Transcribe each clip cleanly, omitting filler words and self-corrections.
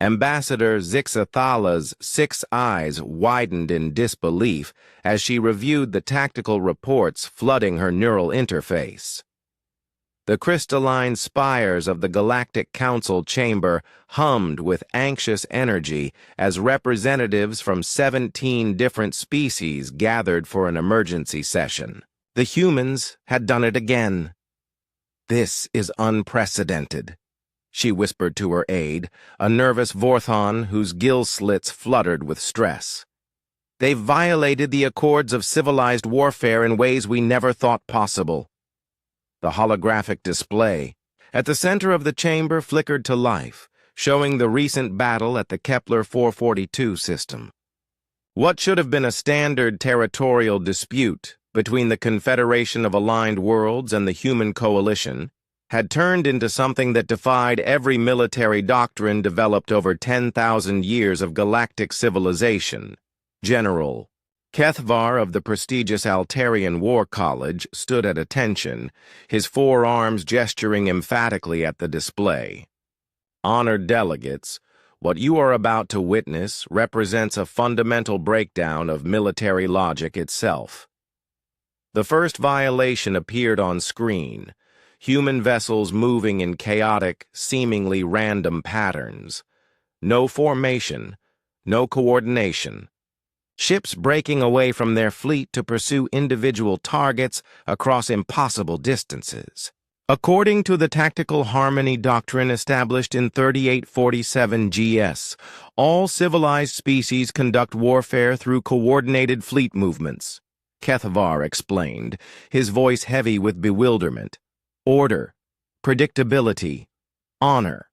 Ambassador Zixathala's 6 eyes widened in disbelief as she reviewed the tactical reports flooding her neural interface. The crystalline spires of the Galactic Council chamber hummed with anxious energy as representatives from 17 different species gathered for an emergency session. The humans had done it again. "This is unprecedented," she whispered to her aide, a nervous Vorthon whose gill slits fluttered with stress. "They've violated the accords of civilized warfare in ways we never thought possible." The holographic display at the center of the chamber flickered to life, showing the recent battle at the Kepler 442 system. What should have been a standard territorial dispute between the Confederation of Aligned Worlds and the Human Coalition had turned into something that defied every military doctrine developed over 10,000 years of galactic civilization. General Kethvar of the prestigious Altarian War College stood at attention, his 4 arms gesturing emphatically at the display. "Honored delegates, what you are about to witness represents a fundamental breakdown of military logic itself." The first violation appeared on screen, human vessels moving in chaotic, seemingly random patterns. No formation, no coordination. Ships breaking away from their fleet to pursue individual targets across impossible distances. According to the tactical harmony doctrine established in 3847 GS, all civilized species conduct warfare through coordinated fleet movements, Kethvar explained, his voice heavy with bewilderment. Order, predictability, honor.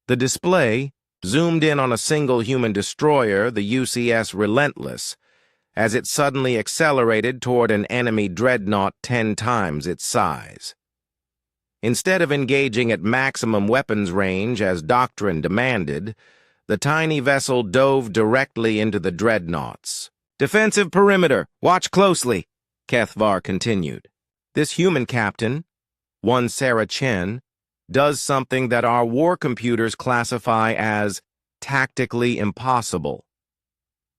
The display zoomed in on a single human destroyer, the UCS Relentless, as it suddenly accelerated toward an enemy dreadnought 10 times its size. Instead of engaging at maximum weapons range as doctrine demanded, the tiny vessel dove directly into the dreadnoughts. "Defensive perimeter, watch closely," Kethvar continued. "This human captain, one Sarah Chen, does something that our war computers classify as tactically impossible."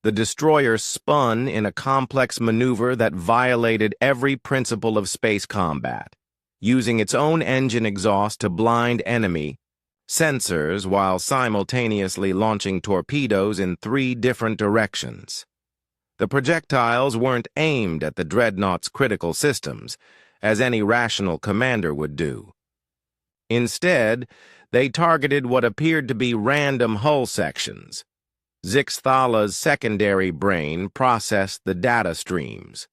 The destroyer spun in a complex maneuver that violated every principle of space combat, using its own engine exhaust to blind enemy sensors while simultaneously launching torpedoes in 3 different directions. The projectiles weren't aimed at the dreadnought's critical systems, as any rational commander would do. Instead, they targeted what appeared to be random hull sections. Zixthala's secondary brain processed the data streams.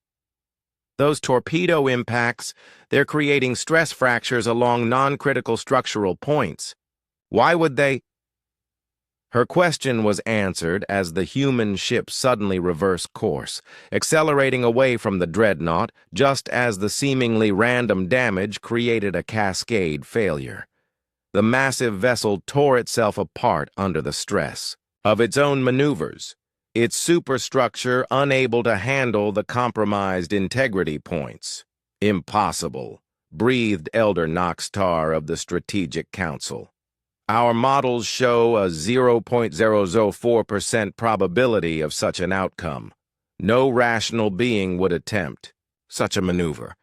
"Those torpedo impacts, they're creating stress fractures along non-critical structural points. Why would they—" Her question was answered as the human ship suddenly reversed course, accelerating away from the dreadnought just as the seemingly random damage created a cascade failure. The massive vessel tore itself apart under the stress of its own maneuvers, its superstructure unable to handle the compromised integrity points. "Impossible," breathed Elder Noxtar of the Strategic Council. "Our models show a 0.004% probability of such an outcome. No rational being would attempt such a maneuver."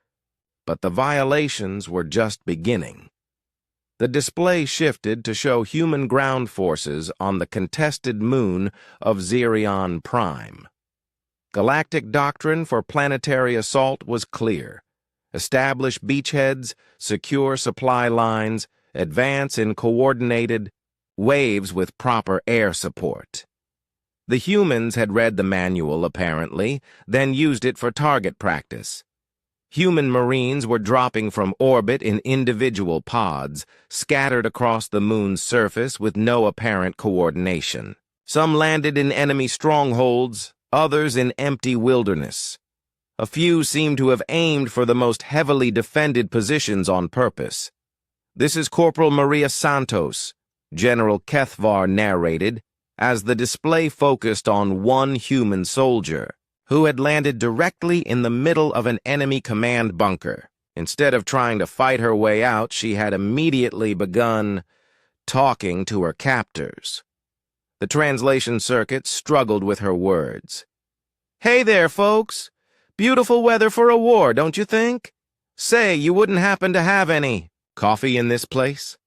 But the violations were just beginning. The display shifted to show human ground forces on the contested moon of Xerion Prime. Galactic doctrine for planetary assault was clear. Establish beachheads, secure supply lines, advance in coordinated waves with proper air support. The humans had read the manual, apparently, then used it for target practice. Human Marines were dropping from orbit in individual pods, scattered across the moon's surface with no apparent coordination. Some landed in enemy strongholds, others in empty wilderness. A few seemed to have aimed for the most heavily defended positions on purpose. "This is Corporal Maria Santos," General Kethvar narrated, as the display focused on one human soldier who had landed directly in the middle of an enemy command bunker. Instead of trying to fight her way out, she had immediately begun talking to her captors. The translation circuit struggled with her words. "Hey there, folks. Beautiful weather for a war, don't you think? Say, you wouldn't happen to have any coffee in this place?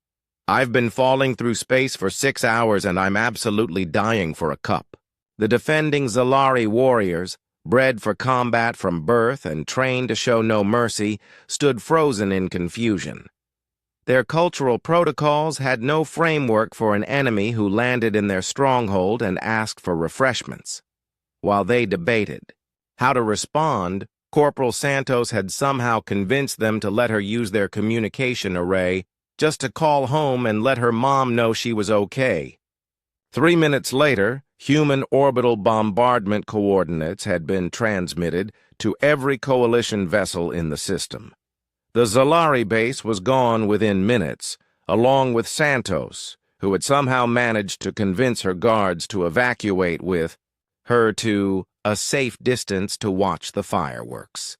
I've been falling through space for 6 hours and I'm absolutely dying for a cup." The defending Zalari warriors, bred for combat from birth and trained to show no mercy, stood frozen in confusion. Their cultural protocols had no framework for an enemy who landed in their stronghold and asked for refreshments. While they debated how to respond, Corporal Santos had somehow convinced them to let her use their communication array just to call home and let her mom know she was okay. 3 minutes later, human orbital bombardment coordinates had been transmitted to every coalition vessel in the system. The Zalari base was gone within minutes, along with Santos, who had somehow managed to convince her guards to evacuate with her to a safe distance to watch the fireworks.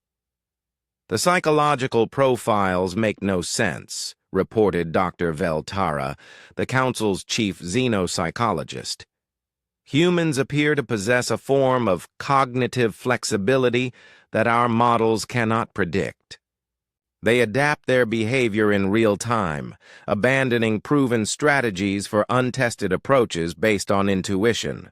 "The psychological profiles make no sense," reported Dr. Veltara, the Council's chief xenopsychologist. "Humans appear to possess a form of cognitive flexibility that our models cannot predict. They adapt their behavior in real time, abandoning proven strategies for untested approaches based on intuition."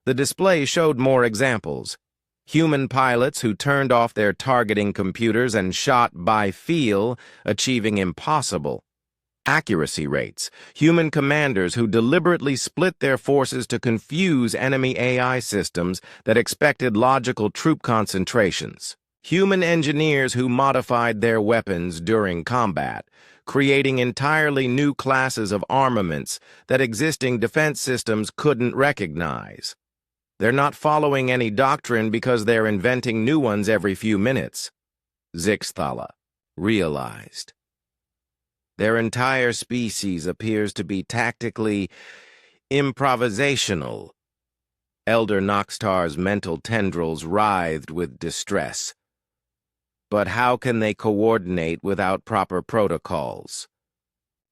The display showed more examples. Human pilots who turned off their targeting computers and shot by feel, achieving impossible accuracy rates. Human commanders who deliberately split their forces to confuse enemy AI systems that expected logical troop concentrations. Human engineers who modified their weapons during combat, creating entirely new classes of armaments that existing defense systems couldn't recognize. They're not following any doctrine because they're inventing new ones every few minutes, Zixthala realized. Their entire species appears to be tactically improvisational. Elder Noxtar's mental tendrils writhed with distress. But how can they coordinate without proper protocols?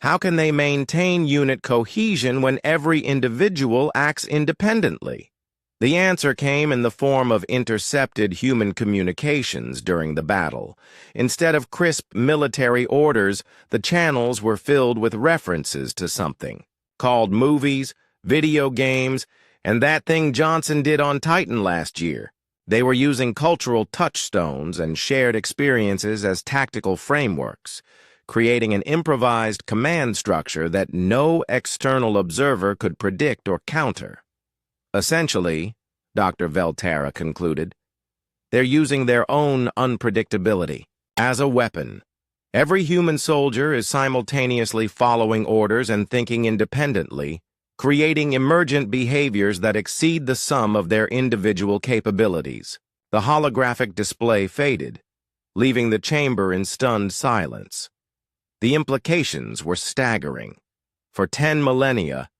How can they maintain unit cohesion when every individual acts independently? The answer came in the form of intercepted human communications during the battle. Instead of crisp military orders, the channels were filled with references to something called movies, video games, and that thing Johnson did on Titan last year. They were using cultural touchstones and shared experiences as tactical frameworks, creating an improvised command structure that no external observer could predict or counter. Essentially, Dr. Veltara concluded, they're using their own unpredictability as a weapon. Every human soldier is simultaneously following orders and thinking independently, creating emergent behaviors that exceed the sum of their individual capabilities. The holographic display faded, leaving the chamber in stunned silence. The implications were staggering. For 10 millennia,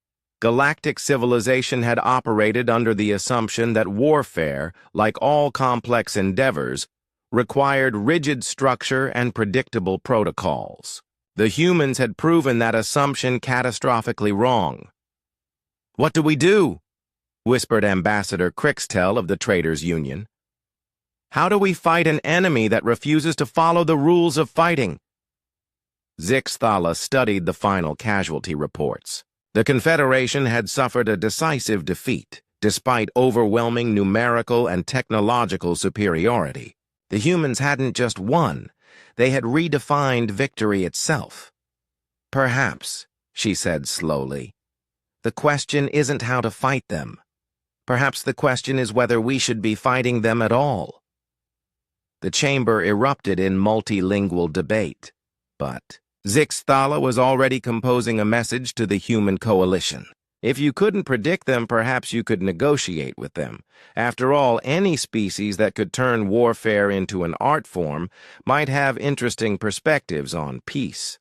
Galactic civilization had operated under the assumption that warfare, like all complex endeavors, required rigid structure and predictable protocols. The humans had proven that assumption catastrophically wrong. "What do we do?" whispered Ambassador Crixtel of the Traders Union. "How do we fight an enemy that refuses to follow the rules of fighting?" Zixthala studied the final casualty reports. The Confederation had suffered a decisive defeat, despite overwhelming numerical and technological superiority. The humans hadn't just won, they had redefined victory itself. "Perhaps," she said slowly, "the question isn't how to fight them. Perhaps the question is whether we should be fighting them at all." The chamber erupted in multilingual debate, but Zixthala was already composing a message to the human coalition. If you couldn't predict them, perhaps you could negotiate with them. After all, any species that could turn warfare into an art form might have interesting perspectives on peace.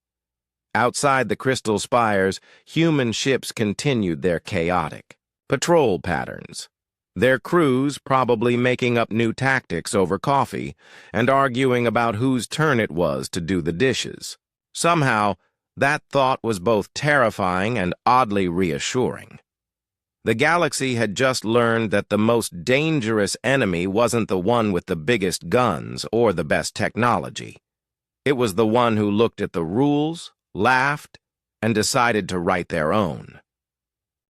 Outside the crystal spires, human ships continued their chaotic patrol patterns. Their crews probably making up new tactics over coffee and arguing about whose turn it was to do the dishes. Somehow, that thought was both terrifying and oddly reassuring. The galaxy had just learned that the most dangerous enemy wasn't the one with the biggest guns or the best technology. It was the one who looked at the rules, laughed, and decided to write their own.